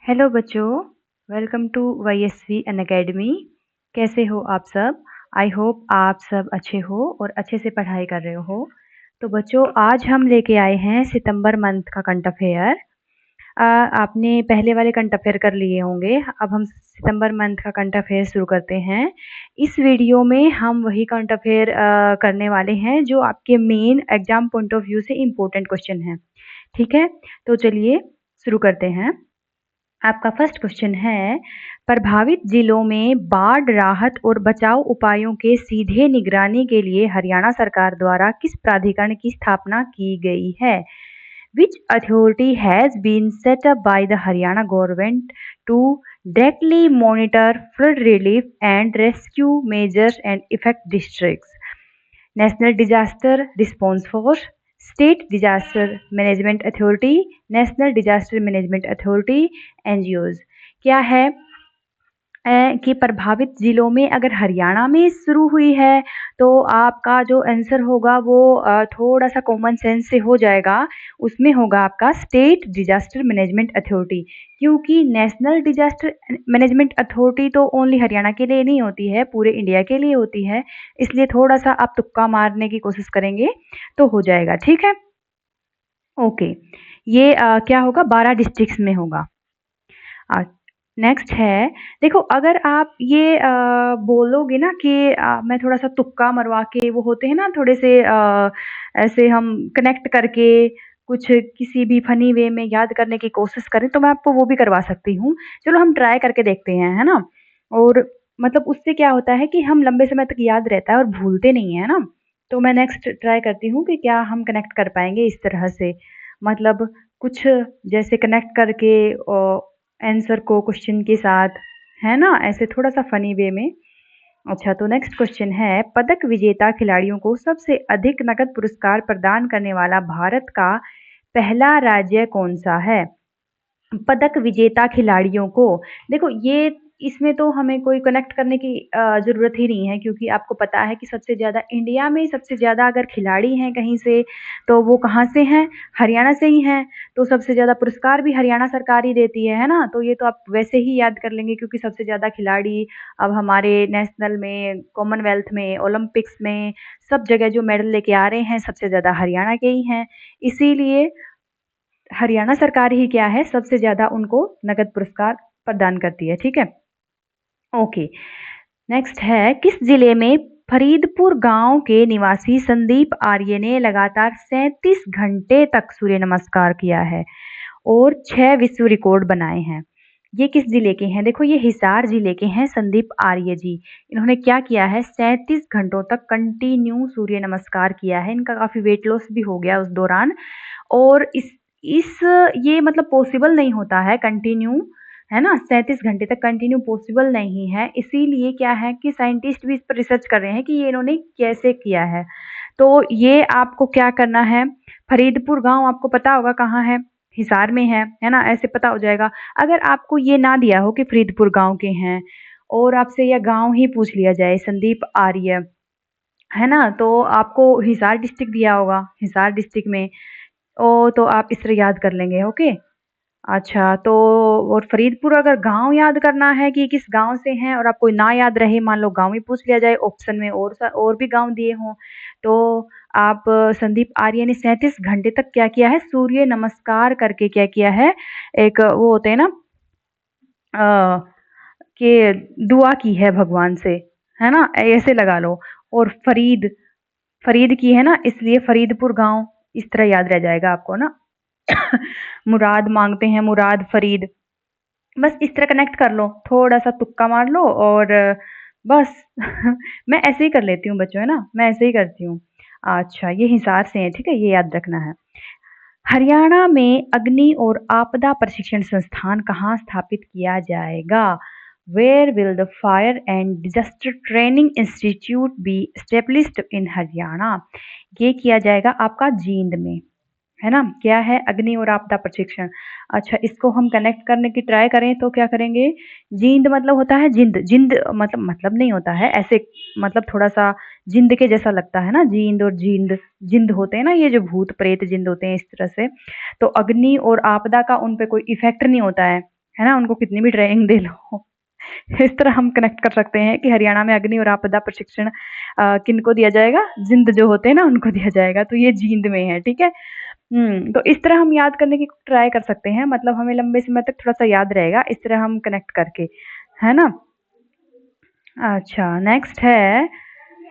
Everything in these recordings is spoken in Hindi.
हेलो बच्चों, वेलकम टू YSV अन अकेडमी। कैसे हो आप सब? आई होप आप सब अच्छे हो और अच्छे से पढ़ाई कर रहे हो। तो बच्चों, आज हम लेके आए हैं सितंबर मंथ का करंट अफेयर। आपने पहले वाले करंट अफेयर कर लिए होंगे। अब हम सितंबर मंथ का करंट अफेयर शुरू करते हैं। इस वीडियो में हम वही करंट अफेयर करने वाले हैं जो आपके main exam point of view से इम्पोर्टेंट क्वेश्चन हैं। ठीक है, तो चलिए शुरू करते हैं। आपका फर्स्ट क्वेश्चन है, प्रभावित जिलों में बाढ़ राहत और बचाव उपायों के सीधे निगरानी के लिए हरियाणा सरकार द्वारा किस प्राधिकरण की स्थापना की गई है? Which authority has been set up by the Haryana government to directly monitor flood relief and rescue measures and affected districts? National Disaster Response Force, State Disaster Management Authority, National Disaster Management Authority, NGOs। क्या है कि प्रभावित जिलों में अगर हरियाणा में शुरू हुई है तो आपका जो आंसर होगा वो थोड़ा सा कॉमन सेंस से हो जाएगा। उसमें होगा आपका स्टेट डिजास्टर मैनेजमेंट अथॉरिटी, क्योंकि नेशनल डिजास्टर मैनेजमेंट अथॉरिटी तो ओनली हरियाणा के लिए नहीं होती है, पूरे इंडिया के लिए होती है। इसलिए थोड़ा सा आप तुक्का मारने की कोशिश करेंगे तो हो जाएगा। ठीक है, ओके। ये क्या होगा, 12 डिस्ट्रिक्ट्स में होगा। नेक्स्ट है, देखो अगर आप ये बोलोगे ना कि मैं थोड़ा सा तुक्का मरवा के, वो होते हैं ना थोड़े से ऐसे हम कनेक्ट करके कुछ किसी भी फनी वे में याद करने की कोशिश करें, तो मैं आपको वो भी करवा सकती हूँ। चलो हम ट्राई करके देखते हैं, है ना। और मतलब उससे क्या होता है कि हम लंबे समय तक याद रहता है और भूलते नहीं है ना। तो मैं नेक्स्ट ट्राई करती हूँ कि क्या हम कनेक्ट कर पाएंगे इस तरह से, मतलब कुछ जैसे कनेक्ट करके आंसर को क्वेश्चन के साथ, है ना, ऐसे थोड़ा सा फनी वे में। अच्छा, तो नेक्स्ट क्वेश्चन है, पदक विजेता खिलाड़ियों को सबसे अधिक नकद पुरस्कार प्रदान करने वाला भारत का पहला राज्य कौन सा है? पदक विजेता खिलाड़ियों को, देखो ये इसमें तो हमें कोई कनेक्ट करने की ज़रूरत ही नहीं है, क्योंकि आपको पता है कि सबसे ज़्यादा इंडिया में सबसे ज़्यादा अगर खिलाड़ी हैं कहीं से, तो वो कहाँ से हैं? हरियाणा से ही हैं। तो सबसे ज़्यादा पुरस्कार भी हरियाणा सरकार ही देती है ना? तो ये तो आप वैसे ही याद कर लेंगे, क्योंकि सबसे ज़्यादा खिलाड़ी अब हमारे नेशनल में, कॉमनवेल्थ में, ओलंपिक्स में, सब जगह जो मेडल लेके आ रहे हैं सबसे ज़्यादा हरियाणा के ही हैं। इसीलिए हरियाणा सरकार ही क्या है, सबसे ज़्यादा उनको नकद पुरस्कार प्रदान करती है। ठीक है, ओके। नेक्स्ट है, किस जिले में फरीदपुर गांव के निवासी संदीप आर्य ने लगातार 37 घंटे तक सूर्य नमस्कार किया है और 6 विश्व रिकॉर्ड बनाए हैं? ये किस जिले के हैं? देखो ये हिसार जिले के हैं संदीप आर्य जी। इन्होंने क्या किया है, 37 घंटों तक कंटिन्यू सूर्य नमस्कार किया है। इनका काफी वेट लॉस भी हो गया उस दौरान। और इस ये मतलब पॉसिबल नहीं होता है कंटिन्यू, है ना, 37 घंटे तक कंटिन्यू पॉसिबल नहीं है। इसीलिए क्या है कि साइंटिस्ट भी इस पर रिसर्च कर रहे हैं कि ये इन्होंने कैसे किया है। तो ये आपको क्या करना है, फरीदपुर गांव आपको पता होगा कहाँ है, हिसार में है ना, ऐसे पता हो जाएगा। अगर आपको ये ना दिया हो कि फरीदपुर गांव के हैं और आपसे यह गांव ही पूछ लिया जाए संदीप आर्य, है ना, तो आपको हिसार डिस्ट्रिक्ट दिया होगा, हिसार डिस्ट्रिक्ट में तो आप इस तरह याद कर लेंगे। ओके, अच्छा, तो और फरीदपुर अगर गांव याद करना है कि किस गांव से हैं और आपको ना याद रहे, मान लो गांव ही पूछ लिया जाए ऑप्शन में और भी गांव दिए हों, तो आप संदीप आर्य ने 37 घंटे तक क्या किया है, सूर्य नमस्कार करके क्या किया है, एक वो होते हैं ना कि दुआ की है भगवान से, है ना, ऐसे लगा लो। और फरीद फरीद की है ना, इसलिए फरीदपुर गांव इस तरह याद रह जाएगा आपको ना। मुराद मांगते हैं, मुराद फरीद, बस इस तरह कनेक्ट कर लो, थोड़ा सा तुक्का मार लो और बस। मैं ऐसे ही कर लेती हूँ बच्चों, है ना, मैं ऐसे ही करती हूँ। अच्छा, ये हिसार से है, ठीक है, ये याद रखना है। हरियाणा में अग्नि और आपदा प्रशिक्षण संस्थान कहाँ स्थापित किया जाएगा? Where will the fire and disaster training institute be established in Haryana? ये किया जाएगा आपका जींद में, है ना। क्या है, अग्नि और आपदा प्रशिक्षण। अच्छा, इसको हम कनेक्ट करने की ट्राई करें तो क्या करेंगे, जींद मतलब होता है जिंद, जिंद मतलब नहीं होता है ऐसे, मतलब थोड़ा सा जिंद के जैसा लगता है ना, जींद और जिंद, जिंद होते हैं ना, ये जो भूत प्रेत जिंद होते हैं, इस तरह से। तो अग्नि और आपदा का उन पे कोई इफेक्ट नहीं होता है, है ना? उनको कितनी भी ट्रेनिंग दे लो। इस तरह हम कनेक्ट कर सकते हैं कि हरियाणा में अग्नि और आपदा प्रशिक्षण किनको दिया जाएगा? जिंद जो होते हैं ना उनको दिया जाएगा, तो ये जींद में है, ठीक है? तो इस तरह हम याद करने की ट्राई कर सकते हैं, मतलब हमें लंबे समय तक थोड़ा-सा याद रहेगा, इस तरह हम कनेक्ट करके, है ना? अच्छा, नेक्स्ट है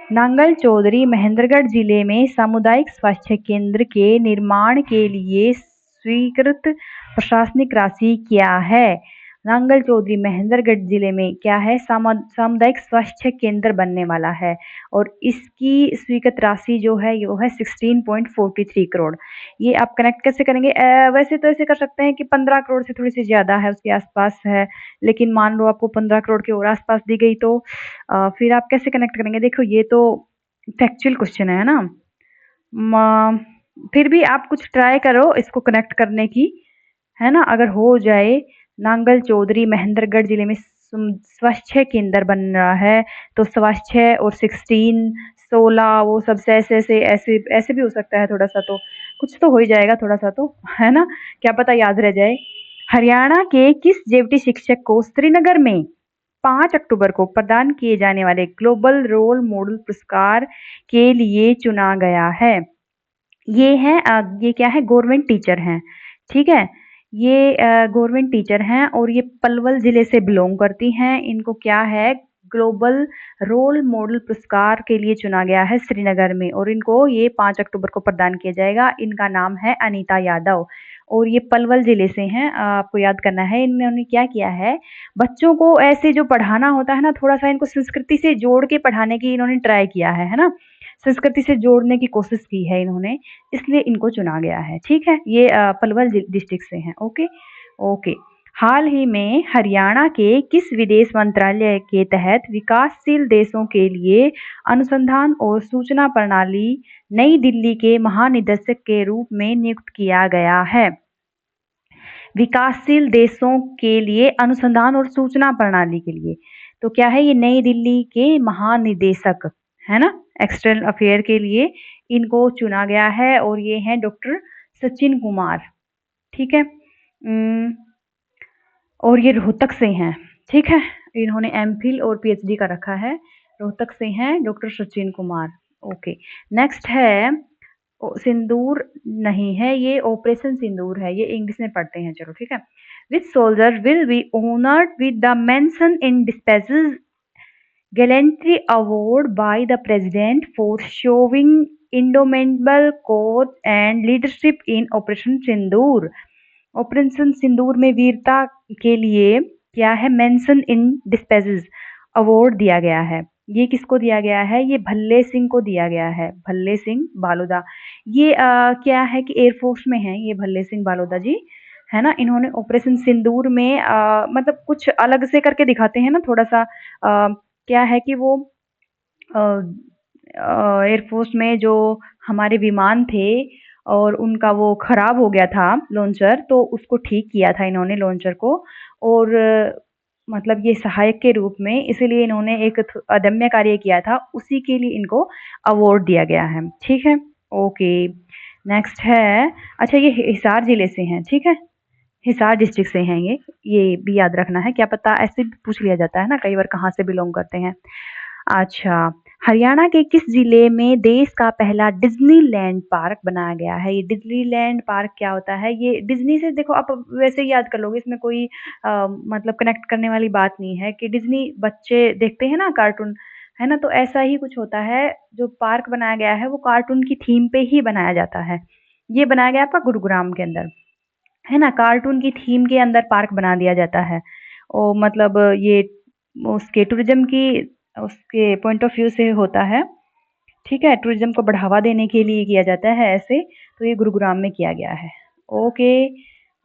नांगल चौधरी महेंद्रगढ़ जिले में सामुदायिक स्वास्थ्य केंद्र के निर्माण के लिए स्वीकृत प्रशासनिक राशि क्या है? नांगल चौधरी महेंद्रगढ़ जिले में क्या है? सामुदायिक स्वास्थ्य केंद्र बनने वाला है और इसकी स्वीकृत राशि जो है वो है 16.43 करोड़। ये आप कनेक्ट कैसे करेंगे? वैसे तो ऐसे कर सकते हैं कि 15 करोड़ से थोड़ी सी ज्यादा है, उसके आसपास है, लेकिन मान लो आपको 15 करोड़ के और आसपास दी गई तो फिर आप कैसे कनेक्ट करेंगे? देखो ये तो फैक्चुअल क्वेश्चन है ना? फिर भी आप कुछ ट्राई करो इसको कनेक्ट करने की, है ना? अगर हो जाए नांगल चौधरी महेंद्रगढ़ जिले में स्वास्थ्य केंद्र बन रहा है तो स्वास्थ्य और 16 16 वो सब से ऐसे ऐसे ऐसे ऐसे भी हो सकता है, थोड़ा सा तो कुछ तो हो ही जाएगा, थोड़ा सा तो, है ना? क्या पता याद रह जाए। हरियाणा के किस जेबटी शिक्षक को श्रीनगर में 5 अक्टूबर को प्रदान किए जाने वाले ग्लोबल रोल मॉडल पुरस्कार के लिए चुना गया है? ये क्या है? गवर्नमेंट टीचर हैं, ठीक है? ये गवर्नमेंट टीचर हैं और ये पलवल जिले से बिलोंग करती हैं। इनको क्या है? ग्लोबल रोल मॉडल पुरस्कार के लिए चुना गया है श्रीनगर में और इनको ये 5 अक्टूबर को प्रदान किया जाएगा। इनका नाम है अनीता यादव और ये पलवल जिले से हैं। आपको याद करना है इन्होंने क्या किया है, बच्चों को ऐसे जो पढ़ाना होता है ना, थोड़ा-सा इनको संस्कृति से जोड़ के पढ़ाने की इन्होंने ट्राई किया है ना? संस्कृति से जोड़ने की कोशिश की है इन्होंने, इसलिए इनको चुना गया है, ठीक है? ये पलवल डिस्ट्रिक्ट से हैं, ओके? ओके। हाल ही में हरियाणा के किस विदेश मंत्रालय के तहत विकासशील देशों के लिए अनुसंधान और सूचना प्रणाली नई दिल्ली के महानिदेशक के रूप में नियुक्त किया गया है? विकासशील देशों के लिए अनुसंधान और सूचना प्रणाली के लिए, तो क्या है? ये नई दिल्ली के महानिदेशक, है ना? एक्सटर्नल अफेयर के लिए इनको चुना गया है और ये हैं डॉक्टर सचिन कुमार, ठीक है? और ये रोहतक से हैं, ठीक है? इन्होंने एमफिल और पीएचडी का रखा है, रोहतक से हैं doctor Sachin Kumar, okay. Next है सिंदूर नहीं है, ये ऑपरेशन सिंदूर है, ये इंग्लिश में पढ़ते हैं, चलो ठीक है। Which soldier will be honoured with the mention in dispatches gallantry award by the president for showing indomitable courage and leadership in Operation Sindoor। Operation Sindoor में वीरता के लिए क्या है? मेंशन इन डिस्पैचेस अवार्ड दिया गया है। ये किसको दिया गया है? ये भल्ले सिंह को दिया गया है, भल्ले सिंह बालोदा। ये क्या है कि एयरफोर्स में है ये भल्ले सिंह बालोदा जी, है ना? इन्होंने ऑपरेशन सिंदूर में मतलब कुछ अलग से करके दिखाते हैं ना, थोड़ा सा क्या है कि वो एयरफोर्स में जो हमारे विमान थे और उनका वो खराब हो गया था लॉन्चर, तो उसको ठीक किया था इन्होंने लॉन्चर को, और मतलब ये सहायक के रूप में, इसीलिए इन्होंने एक अदम्य कार्य किया था, उसी के लिए इनको अवार्ड दिया गया है, ठीक है? ओके। नेक्स्ट है, अच्छा ये हिसार जिले से हैं, ठीक है? हिसार डिस्ट्रिक्ट से हैं ये भी याद रखना है, क्या पता ऐसे भी पूछ लिया जाता है ना कई बार कहाँ से बिलोंग करते हैं। अच्छा, हरियाणा के किस जिले में देश का पहला डिज्नीलैंड पार्क बनाया गया है? ये डिज्नीलैंड पार्क क्या होता है? ये डिज्नी से देखो आप वैसे ही याद कर लोगे, इसमें कोई मतलब कनेक्ट करने वाली बात नहीं है कि डिज्नी बच्चे देखते हैं ना कार्टून, है ना? तो ऐसा ही कुछ होता है, जो पार्क बनाया गया है वो कार्टून की थीम पे ही बनाया जाता है। ये बनाया गया आपका गुरुग्राम के अंदर, है ना? कार्टून की थीम के अंदर पार्क बना दिया जाता है और मतलब ये उसके टूरिज्म की उसके पॉइंट ऑफ व्यू से होता है, ठीक है? टूरिज्म को बढ़ावा देने के लिए किया जाता है ऐसे, तो ये गुरुग्राम में किया गया है। Okay,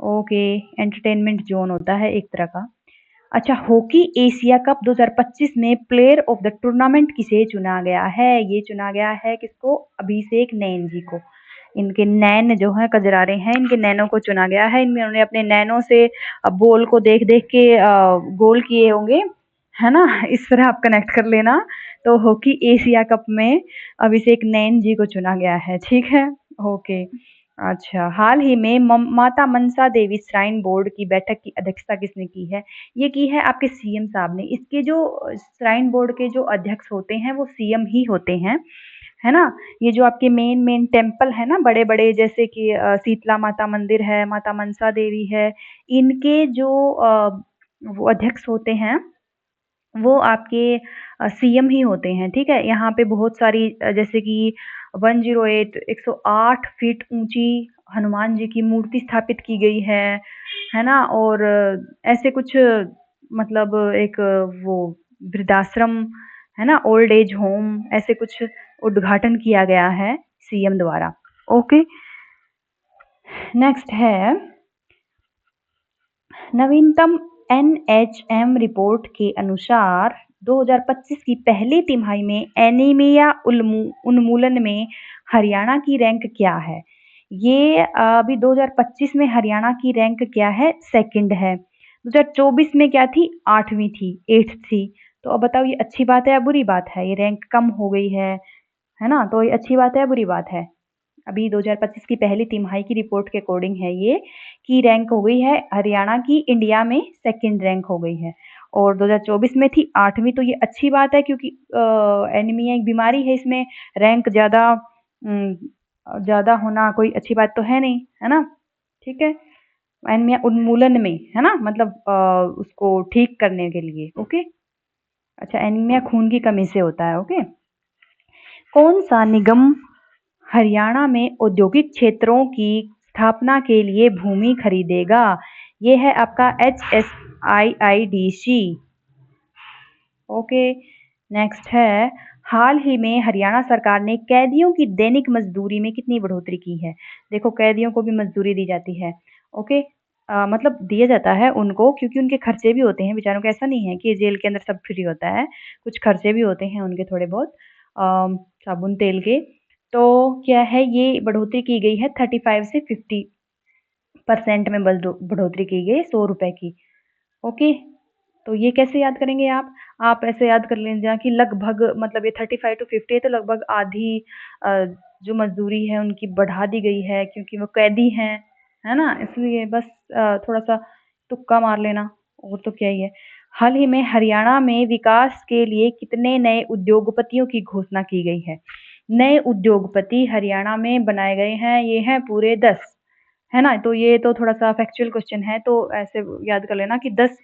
okay. एंटरटेनमेंट जोन होता है एक तरह का। अच्छा, हॉकी एशिया कप 2025 में प्लेयर ऑफ द टूर्नामेंट किसे चुना गया है? ये चुना गया है किसको? अभिषेक नैन जी को। इनके नैन जो है कजरारे हैं, इनके नैनों को चुना गया है। इन्होंने अपने नैनों से बॉल को देख देख के गोल किए होंगे, है ना? इस तरह आप कनेक्ट कर लेना। तो हॉकी एशिया कप में अभिषेक नैन जी को चुना गया है, ठीक है? ओके। अच्छा, हाल ही में माता मनसा देवी श्राइन बोर्ड की बैठक की अध्यक्षता किसने की है? ये की है आपके सीएम साहब ने। इसके जो श्राइन बोर्ड के जो अध्यक्ष होते हैं वो सीएम ही होते हैं, है ना? ये जो आपके मेन टेम्पल है ना बड़े-बड़े, जैसे कि शीतला माता मंदिर है, माता मनसा देवी है, इनके जो वो अध्यक्ष होते हैं वो आपके सीएम ही होते हैं, ठीक है? यहाँ पे बहुत सारी जैसे कि 108 108 फीट ऊँची हनुमान जी की मूर्ति स्थापित की गई है ना? और ऐसे कुछ मतलब एक वो वृद्धाश्रम है ना? ओल्ड एज होम, ऐसे कुछ उद्घाटन किया गया है सीएम द्वारा। ओके, नेक्स्ट है नवीनतम एनएचएम रिपोर्ट के अनुसार 2025 की पहली तिमाही में एनीमिया उन्मूलन में हरियाणा की रैंक क्या है? ये अभी 2025 में हरियाणा की रैंक क्या है? सेकंड है। 2024 में क्या थी? 8वीं थी, 8th थी। तो अब बताओ ये अच्छी बात है या बुरी बात है? ये रैंक कम हो गई है ना? तो ये अच्छी बात है या बुरी बात है? अभी 2025 की पहली तिमाही की रिपोर्ट के अकॉर्डिंग है ये, कि रैंक हो गई है हरियाणा की इंडिया में सेकंड रैंक हो गई है, और 2024 में थी 8वीं। तो ये अच्छी बात है क्योंकि एनीमिया एक बीमारी है, इसमें रैंक ज़्यादा होना कोई अच्छी बात तो है नहीं, है ना? ठीक है? एनीमिया उन्मूलन में, है ना? मतलब उसको ठीक करने के लिए, ओके? अच्छा, एनीमिया खून की कमी से होता है, ओके? कौन सा निगम हरियाणा में औद्योगिक क्षेत्रों की स्थापना के लिए भूमि खरीदेगा? ये है आपका HSIIDC। ओके, नेक्स्ट है हाल ही में हरियाणा सरकार ने कैदियों की दैनिक मजदूरी में कितनी बढ़ोतरी की है? देखो, कैदियों को भी मजदूरी दी जाती है, ओके? मतलब दिया जाता है उनको क्योंकि उनके खर्चे भी होते हैं बेचारों के। ऐसा नहीं है कि जेल के अंदर सब फ्री होता है, कुछ खर्चे भी होते हैं उनके थोड़े बहुत, साबुन तेल के। तो क्या है, ये बढ़ोतरी की गई है 35 से 50% में बढ़ोतरी की गई 100 रुपए की। ओके, तो ये कैसे याद करेंगे आप? आप ऐसे याद कर लीजिए कि लगभग मतलब ये 35 टू 50 है, तो लगभग आधी अ, जो मजदूरी है उनकी बढ़ा दी गई है क्योंकि वो कैदी हैं, है ना? इसलिए बस थोड़ा-सा तुक्का मार लेना, और तो क्या ही है। हाल ही में हरियाणा में विकास के लिए कितने नए उद्योगपतियों की घोषणा की गई है? नए उद्योगपति हरियाणा में बनाए गए हैं, ये हैं पूरे 10, है ना? तो ये तो थोड़ा-सा फैक्चुअल क्वेश्चन है, तो ऐसे याद कर लेना कि 10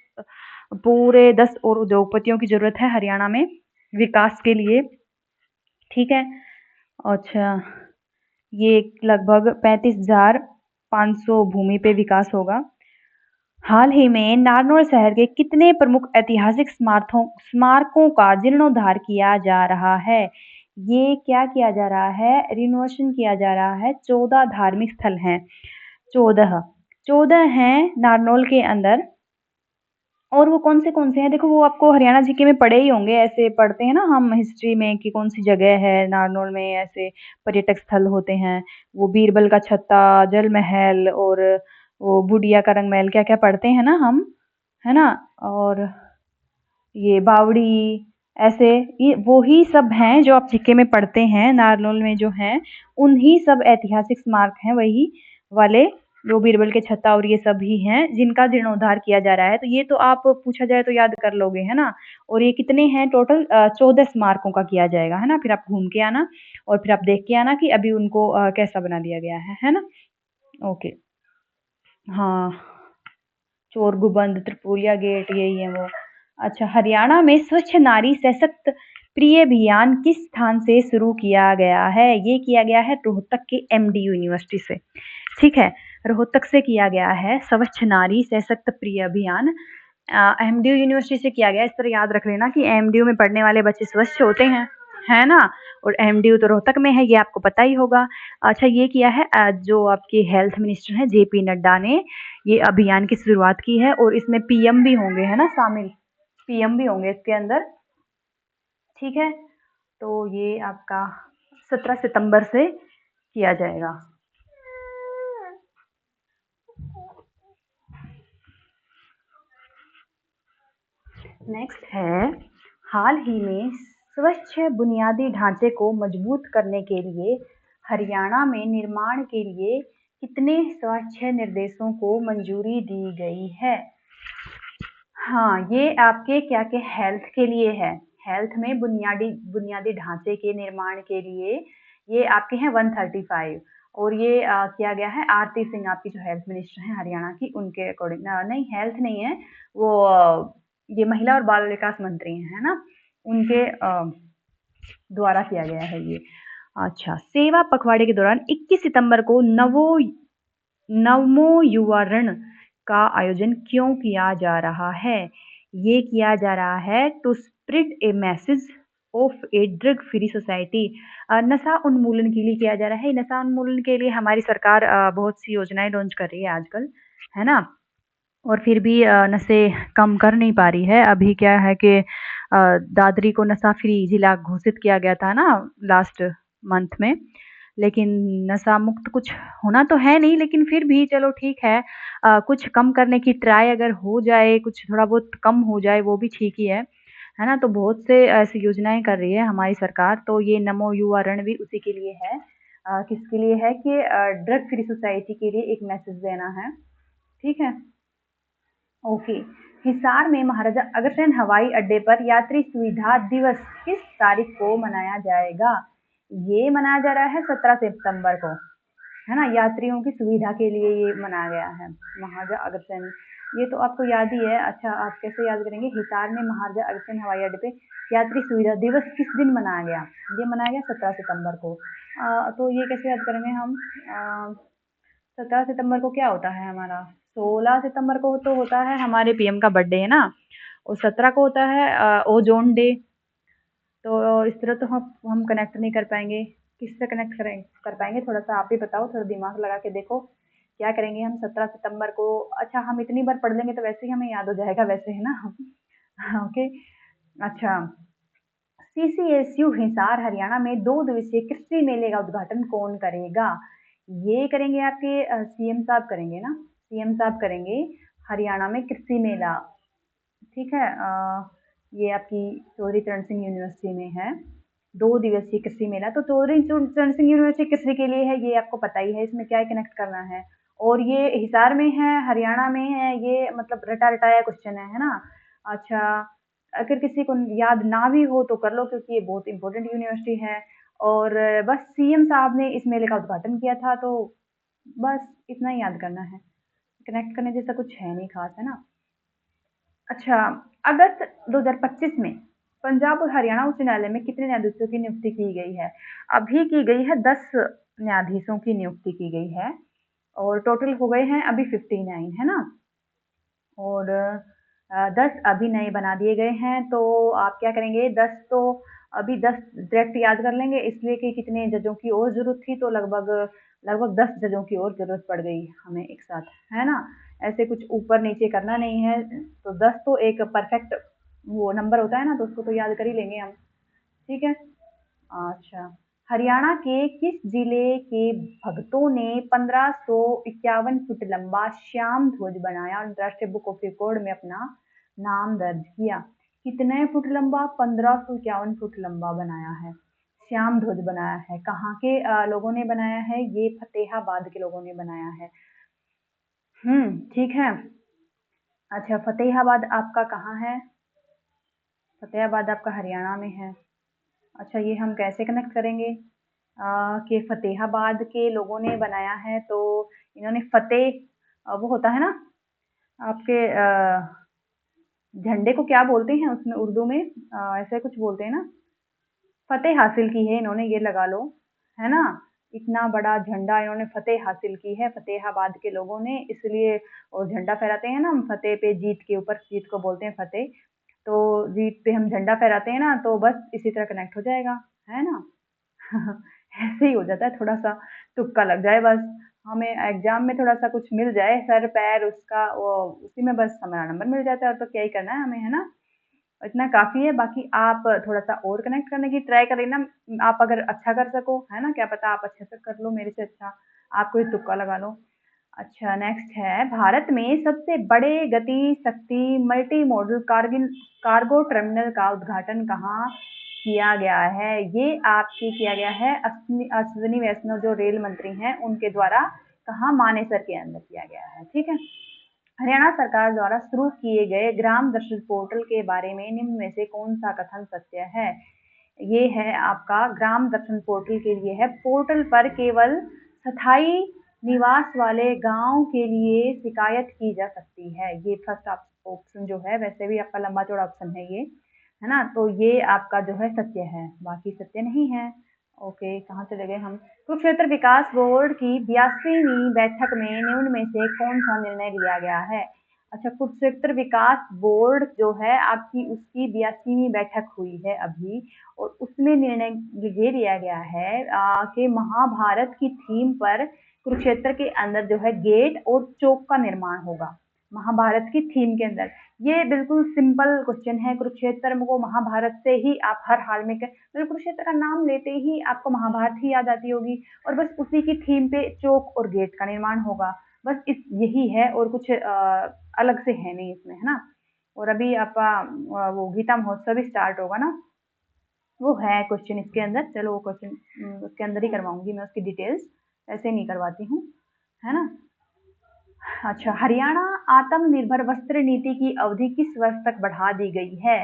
पूरे 10 और उद्योगपतियों की ज़रूरत है हरियाणा में विकास के लिए, ठीक है? अच्छा, ये लगभग 35,500 भूमि पे विकास होगा। हाल ही में नारनौल शहर के कितने प्रमुख ऐतिहासिक स्मारकों का जीर्णोद्धार किया जा रहा है? ये क्या किया जा रहा है? रिनोवेशन किया जा रहा है। 14 धार्मिक स्थल हैं, 14, 14 हैं नारनौल के अंदर। और वो कौन से हैं? देखो, वो आपको हरियाणा जीके में पढ़े ही होंगे, ऐसे पढ़ते हैं ना हम हिस्ट्री में कि कौन सी जगह है नारनौल में, ऐसे पर्यटक स्थल होते हैं। वो बीरबल का छत्ता, जल महल, और वो बुढ़िया का रंग महल, क्या-क्या पढ़ते हैं ना हम, है ना? और ये बावड़ी, ऐसे ये वो ही सब हैं जो आप जीके में पढ़ते हैं नारनौल में जो हैं, उन्हीं सब ऐतिहासिक स्मारक हैं, वही वाले जो बीरबल के छत्ता और ये सब ही हैं जिनका जीर्णोद्धार किया जा रहा है। तो ये तो आप पूछा जाए तो याद कर लोगे, है ना? और ये कितने हैं टोटल? 14 स्मारकों का किया जाएगा, है ना? फिर आप घूम के आना और फिर आप देख के आना कि अभी उनको कैसा बना दिया गया है ना? ओके, हाँ। चोर-गुबंद, त्रिपुलिया गेट, यही है वो। अच्छा, हरियाणा में स्वच्छ नारी सशक्त प्रिय अभियान किस स्थान से शुरू किया गया है? ये किया गया है रोहतक के एमडीयू यूनिवर्सिटी से, ठीक है? रोहतक से किया गया है स्वच्छ नारी सशक्त प्रिय अभियान। एमडीयू यूनिवर्सिटी से किया गया। इस तरह याद रख लेना कि एमडीयू में पढ़ने वाले बच्चे स्वच्छ होते हैं, है ना? और एमडीयू तो रोहतक में है, ये आपको पता ही होगा। अच्छा, ये किया है जो आपके हेल्थ मिनिस्टर हैं जेपी नड्डा ने ये अभियान की शुरुआत की है, और इसमें पीएम भी होंगे, है ना, शामिल? पीएम भी होंगे इसके अंदर, ठीक है? तो ये आपका 17 सितंबर से किया जाएगा। नेक्स्ट है हाल ही में स्वच्छ बुनियादी ढांचे को मजबूत करने के लिए हरियाणा में निर्माण के लिए कितने स्वास्थ्य निर्देशों को मंजूरी दी गई है? हाँ, ये आपके क्या के हेल्थ के लिए है। हेल्थ में बुनियादी बुनियादी ढांचे के निर्माण के लिए ये आपके हैं 135 और ये किया गया है आरती सिंह आपकी जो हेल्थ मिनिस्टर हैं हरियाणा की उनके अकॉर्डिंग नहीं हेल्थ नहीं है वो ये महिला और बाल विकास मंत्री हैं, है ना? उनके द्वारा किया गया है ये। अच्छा, सेवा पखवाड़े के दौरान 21 सितंबर को नवमो युवा ऋण का आयोजन क्यों किया जा रहा है? ये किया जा रहा है to spread a message of a drug free society. नशा उन्मूलन के लिए किया जा रहा है। नशा उन्मूलन के लिए हमारी सरकार बहुत सी योजनाएं लॉन्च कर रही है आजकल, है ना? और फिर भी नशे कम कर नहीं पा रही है। अभी क्या है कि दादरी को नशा फ्री जिला घोषित किया गया था ना लास्ट मंथ में। लेकिन नशा मुक्त कुछ होना तो है नहीं लेकिन फिर भी चलो ठीक है कुछ कम करने की ट्राई अगर हो जाए, कुछ थोड़ा बहुत कम हो जाए वो भी ठीक ही है ना? तो बहुत से ऐसी योजनाएँ कर रही है हमारी सरकार, तो ये नमो युवा ऋण भी उसी के लिए है। किसके लिए है कि ड्रग फ्री सोसाइटी के लिए एक मैसेज देना है, ठीक है? ओके। हिसार में महाराजा अग्रसेन हवाई अड्डे पर यात्री सुविधा दिवस किस तारीख को मनाया जाएगा? ये मनाया जा रहा है 17 सितंबर को, है ना? यात्रियों की सुविधा के लिए ये मनाया गया है महाराजा अग्रसेन। ये तो आपको याद ही है। अच्छा, आप कैसे याद करेंगे? हिसार में महाराजा अग्रसेन हवाई अड्डे पे यात्री सुविधा दिवस किस दिन मनाया गया? ये मनाया गया 17 सितंबर को। तो ये कैसे याद करेंगे हम? 17 सितंबर को क्या होता है हमारा? 16 सितंबर को तो होता है हमारे पीएम का बर्थडे, है ना? और 17 को होता है ओजोन डे। तो इस तरह तो हम कनेक्ट नहीं कर पाएंगे। किससे कनेक्ट करें कर पाएंगे? थोड़ा सा आप ही बताओ, थोड़ा दिमाग लगा के देखो क्या करेंगे हम 17 सितंबर को। अच्छा, हम इतनी बार पढ़ लेंगे तो वैसे ही हमें याद हो जाएगा वैसे, है ना? ओके। अच्छा, सीसीएसयू हिसार हरियाणा में 2 दिवसीय कृषि मेले का उद्घाटन कौन करेगा? ये करेंगे आपके सीएम साहब करेंगे ना? सीएम साहब करेंगे हरियाणा में कृषि मेला, ठीक है? ये आपकी चौधरी चरण सिंह यूनिवर्सिटी में है 2 दिवसीय कृषि मेला। तो चौधरी चरण सिंह यूनिवर्सिटी कृषि के लिए है, ये आपको पता ही है। इसमें क्या कनेक्ट करना है? और ये हिसार में है, हरियाणा में है, ये मतलब रटा-रटाया क्वेश्चन है ना? अच्छा, अगर किसी को याद ना भी हो तो कर लो क्योंकि ये बहुत इम्पोर्टेंट यूनिवर्सिटी है। और बस सीएम साहब ने इस मेले का उद्घाटन किया था, तो बस इतना ही याद करना है। कनेक्ट करने जैसा कुछ है नहीं खास, है ना? अच्छा, अगस्त 2025 में पंजाब और हरियाणा उच्च न्यायालय में कितने न्यायाधीशों की नियुक्ति की गई है? अभी की गई है 10 न्यायाधीशों की नियुक्ति की गई है और टोटल हो गए हैं अभी 59, है ना? और 10 अभी नए बना दिए गए हैं, तो आप क्या करेंगे? 10 तो अभी 10 डायरेक्ट याद कर लेंगे इसलिए कि कितने जजों की और ज़रूरत थी, तो लगभग लगभग 10 जजों की और ज़रूरत पड़ गई हमें एक साथ, है ना? ऐसे कुछ ऊपर-नीचे करना नहीं है, तो 10 तो एक परफेक्ट वो नंबर होता है ना, तो उसको तो याद कर ही लेंगे हम, ठीक है? अच्छा, हरियाणा के किस जिले के भक्तों ने 1551 फुट लंबा श्याम ध्वज बनाया और अंतर्राष्ट्रीय बुक ऑफ रिकॉर्ड में अपना नाम दर्ज किया? कितने फुट लंबा? 1551 फुट लंबा बनाया है, श्याम ध्वज बनाया है। कहाँ के लोगों ने बनाया है? ये फतेहाबाद के लोगों ने बनाया है। ठीक है। अच्छा, फतेहाबाद आपका कहाँ है? फतेहाबाद आपका हरियाणा में है। अच्छा, ये हम कैसे कनेक्ट करेंगे कि फतेहाबाद के लोगों ने बनाया है, तो इन्होंने फतेह वो होता है ना आपके झंडे को क्या बोलते हैं उसमें उर्दू में? ऐसे कुछ बोलते हैं ना? फतेह हासिल की है इन्होंने, ये लगा लो, है ना? इतना बड़ा झंडा इन्होंने फतेह हासिल की है फतेहाबाद के लोगों ने, इसलिए और झंडा फहराते हैं ना हम फतेह पे, जीत के ऊपर, जीत को बोलते हैं फतेह। तो जीत पे हम झंडा फहराते हैं ना, तो बस इसी तरह कनेक्ट हो जाएगा, है ना? ऐसे ही हो जाता है, थोड़ा-सा तुक्का लग जाए बस, हमें एग्ज़ाम में थोड़ा-सा कुछ मिल जाए सर-पैर उसका, वो उसी में बस हमारा नंबर मिल जाता है और तो क्या ही करना है हमें, है ना? इतना काफ़ी है, बाकी आप थोड़ा-सा और कनेक्ट करने की ट्राई करें ना, आप अगर अच्छा कर सको, है ना? क्या पता आप अच्छे से कर लो मेरे से अच्छा, आप कोई तुक्का लगा लो। अच्छा, नेक्स्ट है, भारत में सबसे बड़े गति शक्ति multi modal Kargil cargo terminal का उद्घाटन कहाँ किया गया है? ये आपके किया गया है अश्विनी अश्विनी वैष्णव जो रेल मंत्री हैं, उनके द्वारा कहाँ, मानेसर के अंदर किया गया है। ठीक है। हरियाणा सरकार द्वारा शुरू किए गए ग्राम दर्शन पोर्टल के बारे में निम्न में से कौन सा कथन सत्य है? ये है आपका ग्राम दर्शन पोर्टल के लिए है। पोर्टल पर केवल स्थायी निवास वाले गांव के लिए शिकायत की जा सकती है। ये फर्स्ट ऑप्शन जो है, वैसे भी आपका लंबा चौड़ा ऑप्शन है ये, है ना, तो ये आपका जो है सत्य है, बाकी सत्य नहीं है। ओके, कहाँ चले गए हम? कुरुक्षेत्र विकास बोर्ड की 82वीं बैठक में निम्न में से कौन सा निर्णय लिया गया है? अच्छा, कुरुक्षेत्र विकास बोर्ड जो है आपकी, उसकी 82वीं बैठक हुई है अभी, और उसमें निर्णय ये लिया गया है कि महाभारत की थीम पर कुरुक्षेत्र के अंदर जो है गेट और चौक का निर्माण होगा, महाभारत की थीम के अंदर। ये बिल्कुल सिंपल क्वेश्चन है। कुरुक्षेत्र को महाभारत से ही आप हर हाल में मतलब कुरुक्षेत्र का नाम लेते ही आपको महाभारत ही याद आती होगी, और बस उसी की थीम पे चौक और गेट का निर्माण होगा, बस यही है, और कुछ अलग से है नहीं इसमें, है ना। और अभी आपका वो गीता महोत्सव भी स्टार्ट होगा ना, वो है क्वेश्चन इसके अंदर। चलो वो क्वेश्चन उसके अंदर ही करवाऊंगी मैं, उसकी डिटेल्स ऐसे नहीं करवाती हूँ, है ना। अच्छा, हरियाणा आत्मनिर्भर वस्त्र नीति की अवधि किस वर्ष तक बढ़ा दी गई है?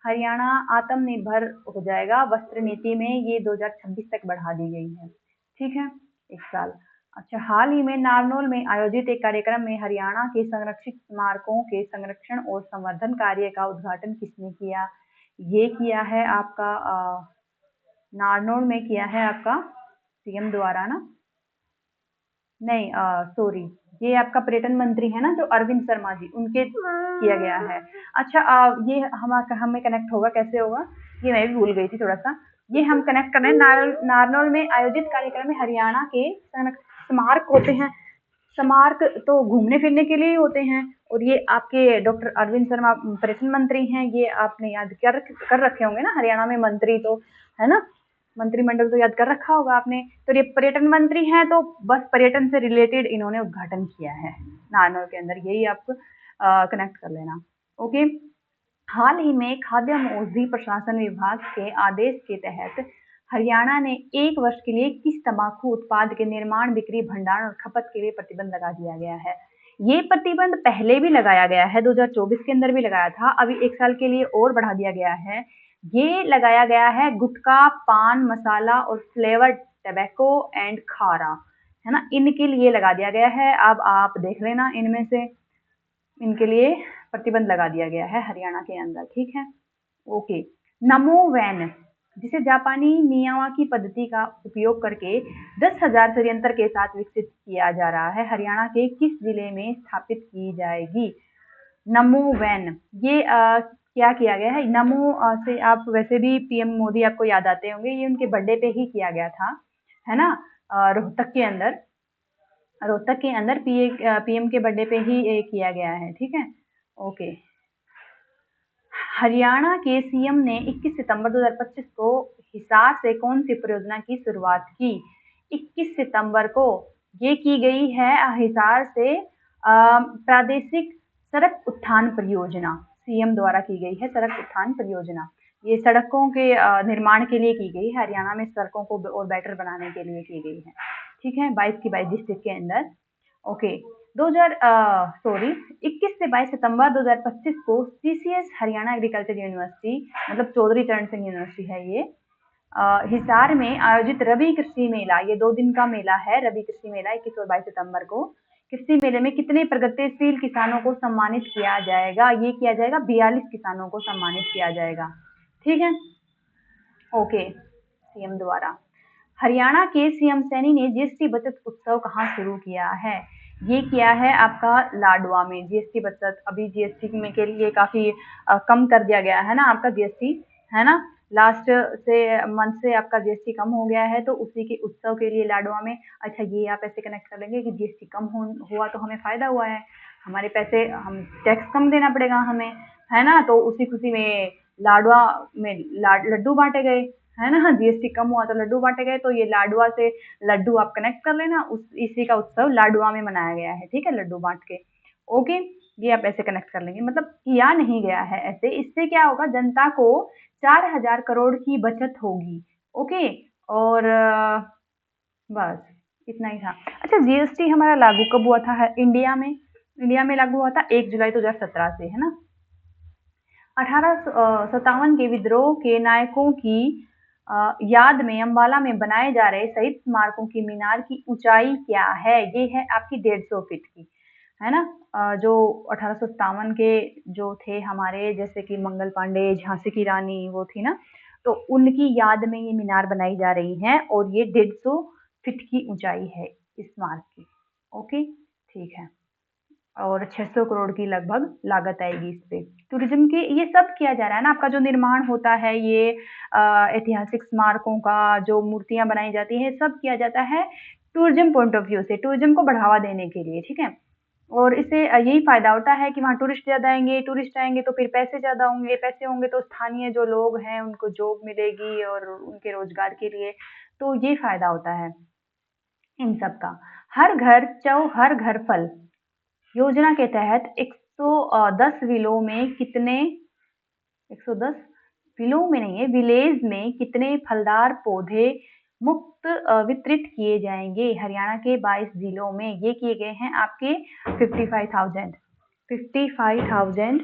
हरियाणा आत्मनिर्भर हो जाएगा वस्त्र नीति में, ये 2026 तक बढ़ा दी गई है। ठीक है, 1 साल। अच्छा, हाल ही में नारनौल में आयोजित एक कार्यक्रम में हरियाणा के संरक्षित स्मारकों के संरक्षण और संवर्धन कार्य का उद्घाटन किसने किया? ये किया है आपका नारनौल में किया है आपका सीएम द्वारा ना, नहीं सॉरी, ये आपका पर्यटन मंत्री है ना जो अरविंद शर्मा जी, उनके किया गया है। अच्छा, ये हमें कनेक्ट होगा, कैसे होगा ये मैं भी भूल गई थी थोड़ा सा। ये हम कनेक्ट कर रहे हैं नारनौल में आयोजित कार्यक्रम में हरियाणा के स्मारक होते हैं। स्मारक तो घूमने फिरने के लिए होते हैं, और ये आपके डॉक्टर अरविंद शर्मा पर्यटन मंत्री हैं, ये आपने याद कर रखे होंगे ना, हरियाणा में मंत्री तो है ना, मंत्रिमंडल तो याद कर रखा होगा आपने। तो ये पर्यटन मंत्री हैं, तो बस पर्यटन से रिलेटेड इन्होंने उद्घाटन किया है नारनौल के अंदर, यही आप कनेक्ट कर लेना। ओके, हाल ही में खाद्य औषधि प्रशासन विभाग के आदेश के तहत हरियाणा ने 1 वर्ष के लिए किस तंबाकू उत्पाद के निर्माण, बिक्री, भंडारण और खपत के लिए प्रतिबंध लगा दिया गया है? ये प्रतिबंध पहले भी लगाया गया है, 2024 के अंदर भी लगाया था, अभी 1 साल के लिए और बढ़ा दिया गया है। ये लगाया गया है गुटखा, पान मसाला और फ्लेवर टबैको एंड खारा, है ना, इनके लिए लगा दिया गया है। अब आप देख लेना, इनमें से इनके लिए प्रतिबंध लगा दिया गया है हरियाणा के अंदर। ठीक है, ओके। नमो वैन, जिसे जापानी मियावाकी पद्धति का उपयोग करके 10,000 संयंत्र के साथ विकसित किया जा रहा है, हरियाणा के किस जिले में स्थापित की जाएगी? नमो वैन, ये क्या किया गया है? नमो से आप वैसे भी पीएम मोदी आपको याद आते होंगे, ये उनके बर्थडे पे ही किया गया था, है ना, रोहतक के अंदर, पीएम के बर्थडे पे ही ये किया गया है। ठीक है, ओके। हरियाणा के सीएम ने 21 सितंबर 2025 को हिसार से कौन सी परियोजना की शुरुआत की? 21 सितंबर को ये की गई है हिसार से प्रादेशिक सड़क उत्थान परियोजना, सीएम द्वारा की गई है सड़क उत्थान परियोजना। ये सड़कों के निर्माण के लिए की गई है, हरियाणा में सड़कों को और बेटर बनाने के लिए की गई है। ठीक है, 22 की 22 डिस्ट्रिक्ट के अंदर। ओके, 21 से 22 सितंबर 2025 को सीसीएस हरियाणा एग्रीकल्चर यूनिवर्सिटी, मतलब चौधरी चरण सिंह यूनिवर्सिटी है ये, हिसार में आयोजित रबी कृषि मेला, ये 2 दिन का मेला है, रबी कृषि मेला 21 और 22 सितंबर को। कृषि मेले में कितने प्रगतिशील किसानों को सम्मानित किया जाएगा? ये किया जाएगा 42 किसानों को सम्मानित किया जाएगा। ठीक है, ओके, सीएम द्वारा। हरियाणा के सीएम सैनी ने जीएसटी बचत उत्सव कहाँ शुरू किया है? ये किया है आपका लाडवा में, जीएसटी बचत। अभी जीएसटी में के लिए काफी कम कर दिया गया है ना आपका जीएसटी, है ना, लास्ट से मंथ से आपका जीएसटी कम हो गया है, तो उसी के उत्सव के लिए लाडवा में। अच्छा, ये आप ऐसे कनेक्ट कर लेंगे कि जीएसटी कम हुआ तो हमें फायदा हुआ है, हमारे पैसे, हम टैक्स कम देना पड़ेगा हमें, है ना, तो उसी खुशी में लाडवा में लड्डू बांटे गए, है ना, जीएसटी कम हुआ तो लड्डू बांटे गए, तो ये लाडवा से लड्डू आप कनेक्ट कर लेना, इसी का उत्सव लाडवा में मनाया गया है। ठीक है, लड्डू बांट के। ओके, ये आप ऐसे कनेक्ट कर लेंगे, मतलब किया नहीं गया है ऐसे। इससे क्या होगा, जनता को 4,000 करोड़ की बचत होगी। ओके, और बस इतना ही था। अच्छा, जीएसटी हमारा लागू कब हुआ था इंडिया में? इंडिया में लागू हुआ था 1 जुलाई 2017 से, है ना। 1857 के विद्रोह के नायकों की याद में अम्बाला में बनाए जा रहे शहीद स्मारकों की मीनार की ऊंचाई क्या है? ये है आपकी 150 फीट की, है ना। जो 1857 के जो थे हमारे, जैसे कि मंगल पांडे, झांसी की रानी वो थी ना, तो उनकी याद में ये मीनार बनाई जा रही है और ये 150 फीट की ऊंचाई है इस स्मारक की। ओके, ठीक है। और 600 करोड़ की लगभग लागत आएगी इस पे। टूरिज्म के ये सब किया जा रहा है ना, आपका जो निर्माण होता है, ये ऐतिहासिक स्मारकों का जो मूर्तियां बनाई जाती है, सब किया जाता है टूरिज्म पॉइंट ऑफ व्यू से, टूरिज्म को बढ़ावा देने के लिए, ठीक है। और इससे यही फायदा होता है कि वहाँ टूरिस्ट ज्यादा आएंगे, टूरिस्ट आएंगे तो फिर पैसे ज्यादा होंगे, पैसे होंगे तो स्थानीय जो लोग हैं उनको जॉब मिलेगी और उनके रोजगार के लिए, तो ये फायदा होता है इन सब का। हर घर चौ हर घर फल योजना के तहत 110 विलों में कितने, 110 विलों में नहीं है, विलेज में कितने फलदार पौधे मुफ्त वितरित किए जाएंगे? हरियाणा के 22 जिलों में ये किए गए हैं आपके 55,000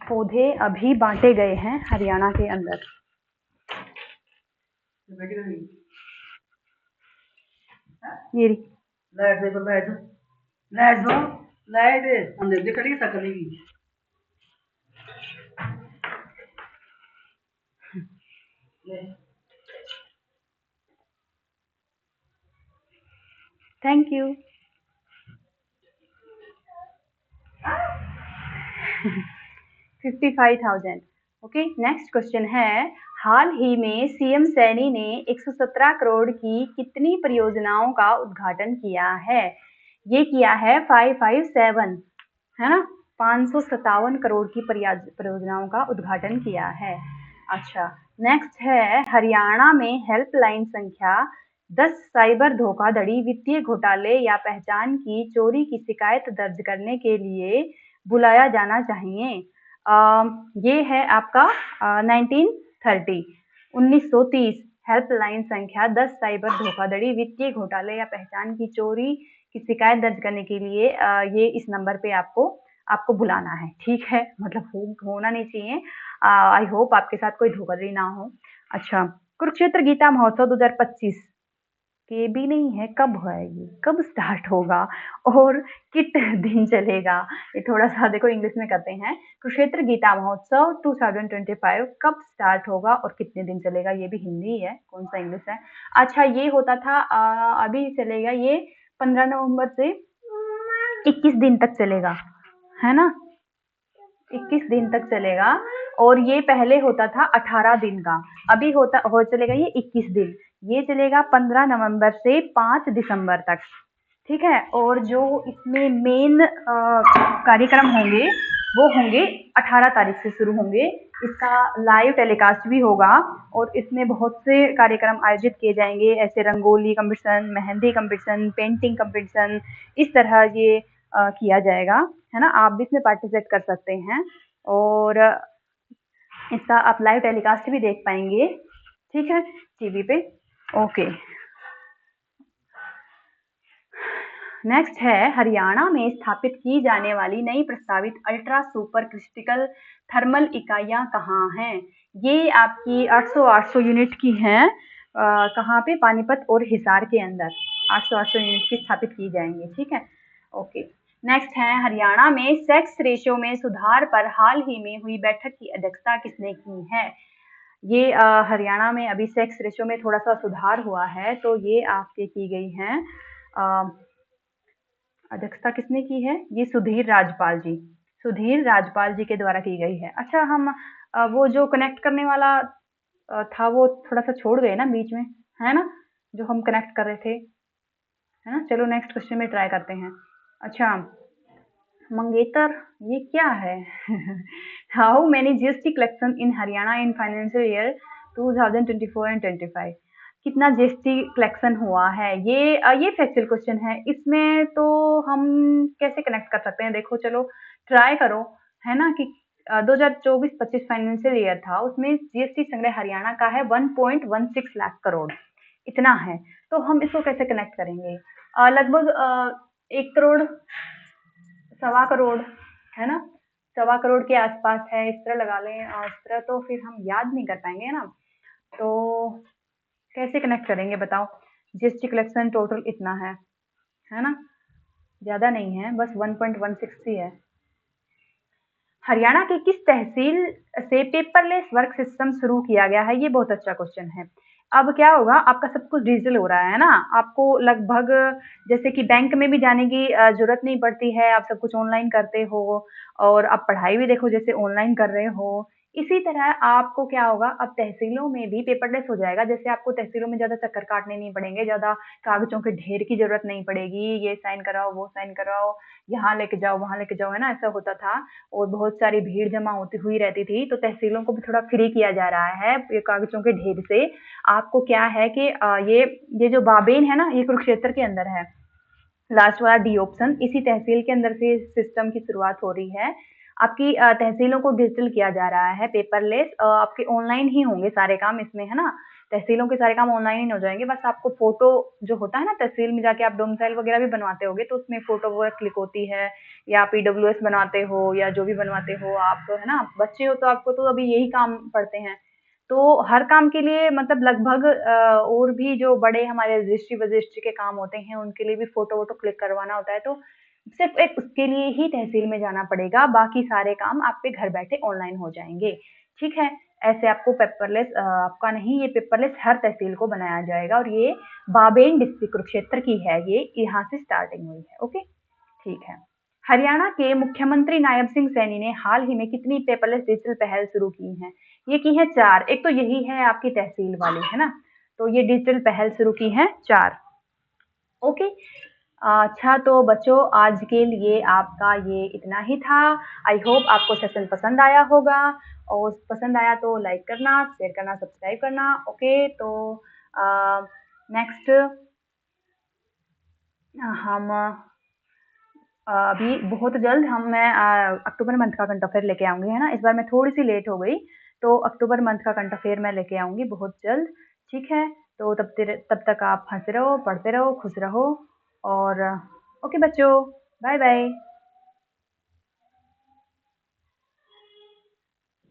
पौधे अभी बांटे गए हैं हरियाणा के अंदर। ये लाइट देखो, लाइट लाइट दो, लाइट अंदर दिखड़ी सकली। Thank you. 55,000। Okay, next question है, हाल ही में सीएम सैनी ने 117 करोड़ की कितनी परियोजनाओं का उद्घाटन किया है? ये किया है 557, है ना, 557 करोड़ की परियोजनाओं का उद्घाटन किया है। अच्छा, नेक्स्ट है, हरियाणा में हेल्पलाइन संख्या 10 साइबर धोखाधड़ी, वित्तीय घोटाले या पहचान की चोरी की शिकायत दर्ज करने के लिए बुलाया जाना चाहिए। ये है आपका 1930 1930 हेल्पलाइन संख्या 10 साइबर धोखाधड़ी, वित्तीय घोटाले या पहचान की चोरी की शिकायत दर्ज करने के लिए ये इस नंबर पे आपको बुलाना है, ठीक है। मतलब होना नहीं चाहिए। आई होप आपके साथ कोई धोखाधड़ी ना हो। अच्छा, कुरुक्षेत्र गीता महोत्सव 2025 के भी नहीं है, कब है ये, कब स्टार्ट होगा और कितने दिन चलेगा? ये थोड़ा सा देखो इंग्लिश में करते हैं। कुरुक्षेत्र गीता महोत्सव 2025 कब स्टार्ट होगा और कितने दिन चलेगा? ये भी हिंदी है, कौन सा इंग्लिश है। अच्छा, ये होता था अभी चलेगा ये 15 नवंबर से 21 दिन तक चलेगा, है ना, 21 दिन तक चलेगा। और ये पहले होता था 18 दिन का, अभी चलेगा ये 21 दिन। ये चलेगा 15 नवंबर से 5 दिसंबर तक, ठीक है। और जो इसमें मेन कार्यक्रम होंगे वो होंगे 18 तारीख से शुरू होंगे। इसका लाइव टेलीकास्ट भी होगा और इसमें बहुत से कार्यक्रम आयोजित किए जाएंगे, ऐसे rangoli competition, mehndi competition, painting competition, इस तरह ये किया जाएगा, है ना। आप भी इसमें पार्टिसिपेट कर सकते हैं और इसका आप लाइव टेलीकास्ट भी देख पाएंगे, ठीक है, टीवी पे। ओके, नेक्स्ट है, हरियाणा में स्थापित की जाने वाली नई प्रस्तावित अल्ट्रा सुपर क्रिटिकल थर्मल इकाइयां कहाँ हैं? ये आपकी 800 यूनिट की हैं। कहाँ पे? पानीपत और हिसार के अंदर 800 यूनिट की स्थापित की जाएंगी, ठीक है। ओके, नेक्स्ट है, हरियाणा में सेक्स रेशियो में सुधार पर हाल ही में हुई बैठक की अध्यक्षता किसने की है? ये हरियाणा में अभी सेक्स रेशियो में थोड़ा सा सुधार हुआ है, तो ये आपके की गई है अध्यक्षता किसने की है? ये सुधीर राजपाल जी के द्वारा की गई है। अच्छा, हम वो जो कनेक्ट करने वाला था वो थोड़ा सा छोड़ गए ना बीच में, है ना, जो हम कनेक्ट कर रहे थे, है ना। चलो नेक्स्ट क्वेश्चन में ट्राई करते हैं। अच्छा, मंगेतर ये क्या है? How many GST collection in Haryana in financial year 2024 and 25? कितना जीएसटी कलेक्शन हुआ है? ये फैक्चुअल क्वेश्चन है, इसमें तो हम कैसे कनेक्ट कर सकते हैं? देखो, चलो ट्राई करो, है ना, कि 2024-25 फाइनेंशियल ईयर था, उसमें जीएसटी संग्रह हरियाणा का है 1.16 लाख करोड़, इतना है। तो हम इसको कैसे कनेक्ट करेंगे? लगभग 1 करोड़, सवा करोड़, है ना? सवा करोड़ के आसपास है, इस तरह लगा लें। इस तरह तो फिर हम याद नहीं कर पाएँगे, है ना? तो कैसे कनेक्ट करेंगे बताओ? जीएसटी कलेक्शन टोटल इतना है ना? ज़्यादा नहीं है, बस 1.16 ही है। हरियाणा की किस तहसील से पेपरलेस वर्क सिस्टम शुरू किया गया है? ये बहुत अच्छा क्वेश्चन है। अब क्या होगा, आपका सब कुछ डिजिटल हो रहा है ना, आपको लगभग जैसे कि बैंक में भी जाने की ज़रूरत नहीं पड़ती है, आप सब कुछ ऑनलाइन करते हो और आप पढ़ाई भी देखो जैसे ऑनलाइन कर रहे हो। इसी तरह आपको क्या होगा, अब तहसीलों में भी पेपरलेस हो जाएगा, जैसे आपको तहसीलों में ज़्यादा चक्कर काटने नहीं पड़ेंगे, ज़्यादा कागज़ों के ढेर की ज़रूरत नहीं पड़ेगी, ये साइन कराओ, वो साइन कराओ, यहाँ लेके जाओ, वहाँ लेके जाओ, है ना? ऐसा होता था। और बहुत सारी भीड़ जमा होती हुई रहती थी, तो तहसीलों को भी थोड़ा फ्री किया जा रहा है ये कागज़ों के ढेर से। आपको क्या है कि ये जो बाबेन है ना, ये कुरुक्षेत्र के अंदर है। लास्ट वाला डी ऑप्शन, इसी तहसील के अंदर से सिस्टम की शुरुआत हो रही है। आपकी तहसीलों को डिजिटल किया जा रहा है, पेपरलेस। आपके ऑनलाइन ही होंगे सारे काम इसमें, है ना? तहसीलों के सारे काम ऑनलाइन ही हो जाएँगे, बस आपको फ़ोटो जो होता है ना, तहसील में जाके आप डोमिसाइल वगैरह भी बनवाते होंगे, तो उसमें फ़ोटो वगैरह क्लिक होती है, या पीडब्ल्यूएस बनाते हो या जो भी बनवाते हो आप, है ना? बच्चे हो तो आपको तो अभी यही काम पड़ते हैं। तो हर काम के लिए मतलब लगभग और भी जो बड़े हमारे रजिस्ट्री-वजिस्ट्री के काम होते हैं, उनके लिए भी फ़ोटो-वोटो क्लिक करवाना होता है, तो सिर्फ़ एक उसके लिए ही तहसील में जाना पड़ेगा, बाकी सारे काम आपके घर बैठे ऑनलाइन हो जाएँगे, ठीक है? ऐसे आपको पेपरलेस आपका नहीं, ये पेपरलेस हर तहसील को बनाया जाएगा और ये बाबेन डिस्ट्रिक्ट कुरुक्षेत्र की है, ये यहाँ से स्टार्टिंग हुई है, ओके? ठीक है। हरियाणा के मुख्यमंत्री नायब सिंह सैनी ने हाल ही में कितनी पेपरलेस डिजिटल पहल शुरू की हैं? ये की हैं 4। एक तो यही है आपकी तहसील वाली, है ना? तो ये डिजिटल पहल शुरू की हैं 4। ओके। अच्छा तो बच्चों आज के लिए आपका ये इतना ही था। आई होप आपको सेशन पसंद आया होगा और पसंद आया तो लाइक करना, शेयर करना, सब्सक्राइब करना। ओके तो नेक्स्ट हम अभी बहुत जल्द मैं अक्टूबर मंथ का करंट अफेयर लेके आऊँगी, है ना? इस बार मैं थोड़ी-सी लेट हो गई, तो अक्टूबर मंथ का करंट अफेयर मैं लेके आऊँगी बहुत जल्द, ठीक है? तो तब तक आप हँसते रहो, पढ़ते रहो, खुश रहो और ओके बच्चों, बाय-बाय।